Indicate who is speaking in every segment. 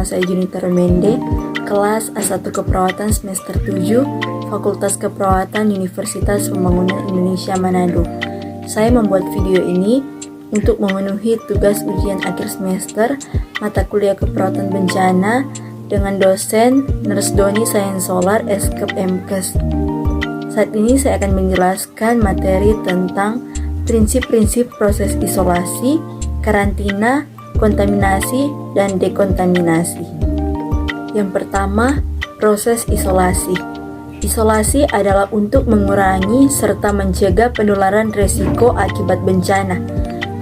Speaker 1: saya Junita Remende, kelas A1 Keperawatan semester 7, Fakultas Keperawatan Universitas Pembangunan Indonesia Manado. Saya membuat video ini untuk memenuhi tugas ujian akhir semester mata kuliah keperawatan bencana dengan dosen Nurse Doni Sains Solar Eskep MKes. Saat ini saya akan menjelaskan materi tentang prinsip-prinsip proses isolasi, karantina, kontaminasi, dan dekontaminasi. Yang pertama, proses isolasi. Isolasi adalah untuk mengurangi serta mencegah penularan resiko akibat bencana.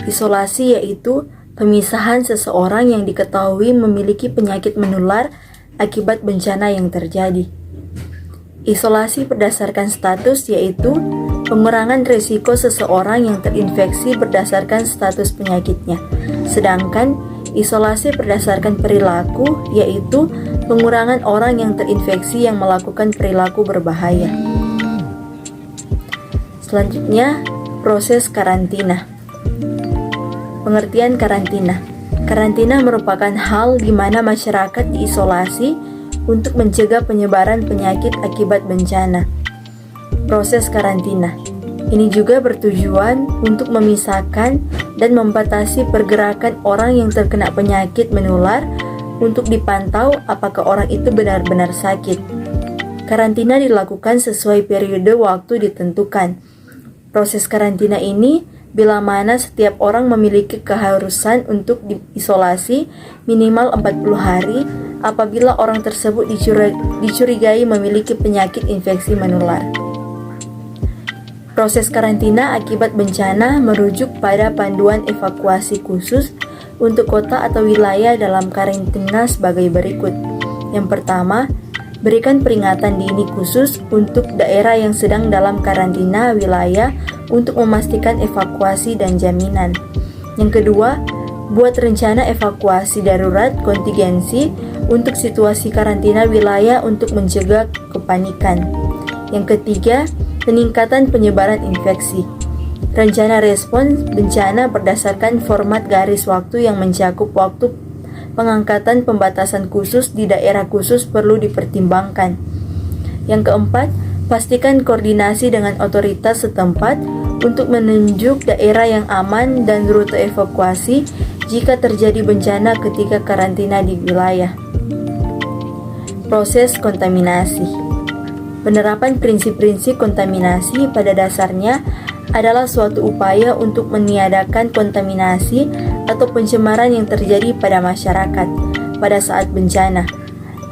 Speaker 1: Isolasi yaitu pemisahan seseorang yang diketahui memiliki penyakit menular akibat bencana yang terjadi. Isolasi berdasarkan status yaitu pengurangan resiko seseorang yang terinfeksi berdasarkan status penyakitnya. Sedangkan isolasi berdasarkan perilaku yaitu pengurangan orang yang terinfeksi yang melakukan perilaku berbahaya. Selanjutnya, proses karantina. Pengertian karantina. Karantina merupakan hal di mana masyarakat diisolasi untuk mencegah penyebaran penyakit akibat bencana. Proses karantina ini juga bertujuan untuk memisahkan dan membatasi pergerakan orang yang terkena penyakit menular untuk dipantau apakah orang itu benar-benar sakit. Karantina dilakukan sesuai periode waktu ditentukan. Proses karantina ini bila mana setiap orang memiliki keharusan untuk diisolasi minimal 40 hari apabila orang tersebut dicurigai memiliki penyakit infeksi menular. Proses karantina akibat bencana merujuk pada panduan evakuasi khusus untuk kota atau wilayah dalam karantina sebagai berikut. Yang pertama, berikan peringatan dini khusus untuk daerah yang sedang dalam karantina wilayah untuk memastikan evakuasi dan jaminan. Yang kedua, buat rencana evakuasi darurat kontingensi untuk situasi karantina wilayah untuk mencegah kepanikan. Yang ketiga, peningkatan penyebaran infeksi. Rencana respons bencana berdasarkan format garis waktu yang mencakup waktu pengangkatan pembatasan khusus di daerah khusus perlu dipertimbangkan. Yang keempat, pastikan koordinasi dengan otoritas setempat untuk menunjuk daerah yang aman dan rute evakuasi jika terjadi bencana ketika karantina di wilayah. Proses kontaminasi. Penerapan prinsip-prinsip kontaminasi pada dasarnya adalah suatu upaya untuk meniadakan kontaminasi atau pencemaran yang terjadi pada masyarakat pada saat bencana.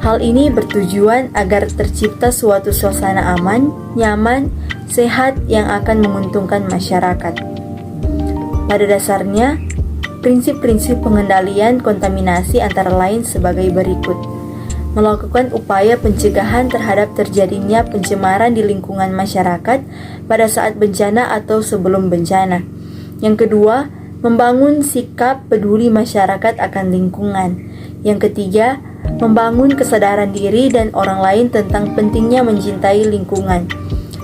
Speaker 1: Hal ini bertujuan agar tercipta suatu suasana aman, nyaman, sehat yang akan menguntungkan masyarakat. Pada dasarnya, prinsip-prinsip pengendalian kontaminasi antara lain sebagai berikut. Melakukan upaya pencegahan terhadap terjadinya pencemaran di lingkungan masyarakat pada saat bencana atau sebelum bencana. Yang kedua, membangun sikap peduli masyarakat akan lingkungan. Yang ketiga, membangun kesadaran diri dan orang lain tentang pentingnya mencintai lingkungan.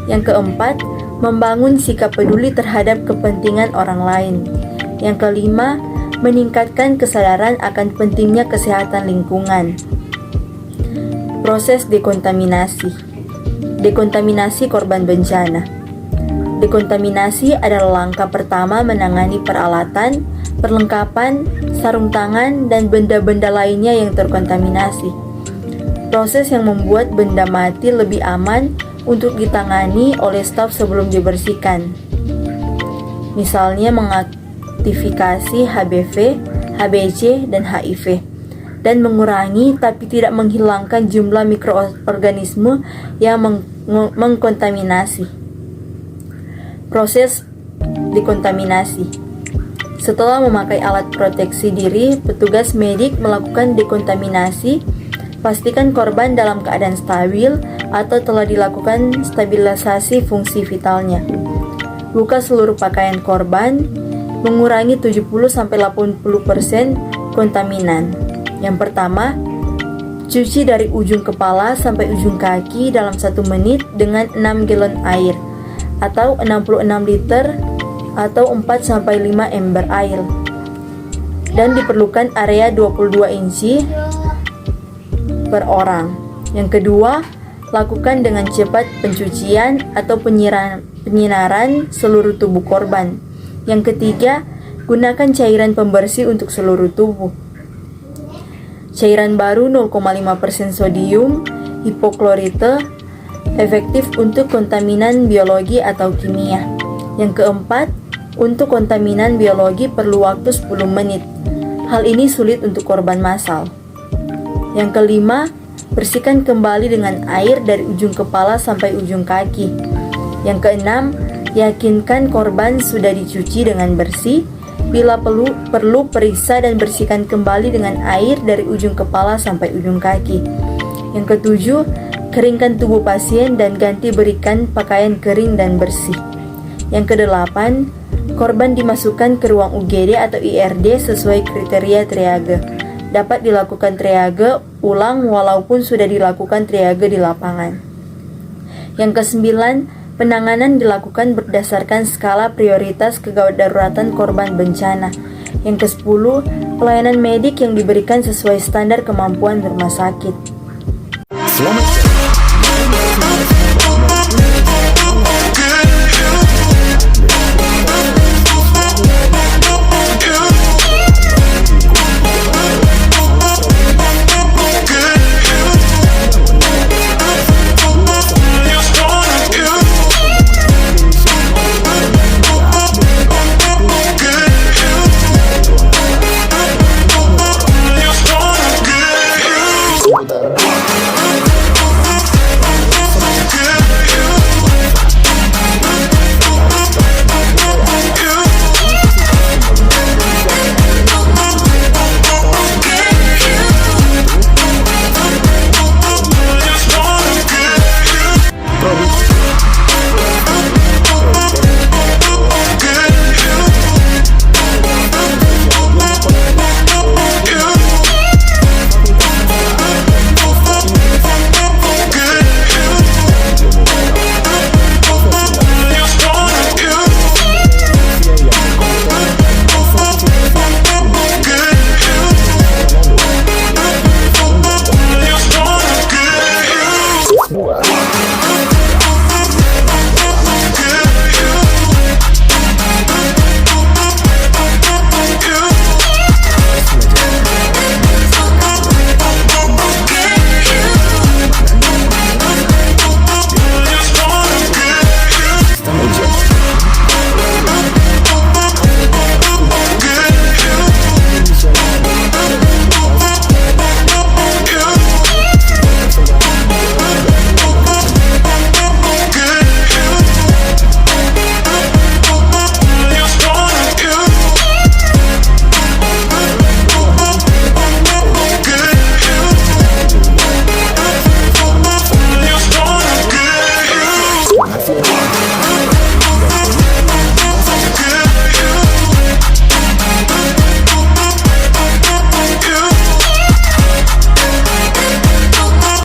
Speaker 1: Yang keempat, membangun sikap peduli terhadap kepentingan orang lain. Yang kelima, meningkatkan kesadaran akan pentingnya kesehatan lingkungan. Proses dekontaminasi. Dekontaminasi korban bencana. Dekontaminasi adalah langkah pertama menangani peralatan, perlengkapan, sarung tangan, dan benda-benda lainnya yang terkontaminasi. Proses yang membuat benda mati lebih aman untuk ditangani oleh staf sebelum dibersihkan. Misalnya mengaktifikasi HBV, HBC, dan HIV. Dan mengurangi tapi tidak menghilangkan jumlah mikroorganisme yang mengkontaminasi. Proses dekontaminasi. Setelah memakai alat proteksi diri, petugas medik melakukan dekontaminasi. Pastikan korban dalam keadaan stabil atau telah dilakukan stabilisasi fungsi vitalnya. Buka seluruh pakaian korban, mengurangi 70-80% kontaminan. Yang pertama, cuci dari ujung kepala sampai ujung kaki dalam 1 menit dengan 6 galon air atau 66 liter atau 4-5 ember air. Dan diperlukan area 22 inci per orang. Yang kedua, lakukan dengan cepat pencucian atau penyinaran seluruh tubuh korban. Yang ketiga, gunakan cairan pembersih untuk seluruh tubuh. Cairan baru 0,5% sodium hipoklorite efektif untuk kontaminan biologi atau kimia. Yang keempat, untuk kontaminan biologi perlu waktu 10 menit. Hal ini sulit untuk korban massal. Yang kelima, bersihkan kembali dengan air dari ujung kepala sampai ujung kaki. Yang keenam, yakinkan korban sudah dicuci dengan bersih. Bila perlu periksa dan bersihkan kembali dengan air dari ujung kepala sampai ujung kaki. Yang ketujuh, keringkan tubuh pasien dan ganti berikan pakaian kering dan bersih. Yang kedelapan, korban dimasukkan ke ruang UGD atau IRD sesuai kriteria triage. Dapat dilakukan triage ulang walaupun sudah dilakukan triage di lapangan. Yang kesembilan, penanganan dilakukan berdasarkan skala prioritas kedaruratan korban bencana. Yang ke-10, pelayanan medik yang diberikan sesuai standar kemampuan rumah sakit.
Speaker 2: Selamat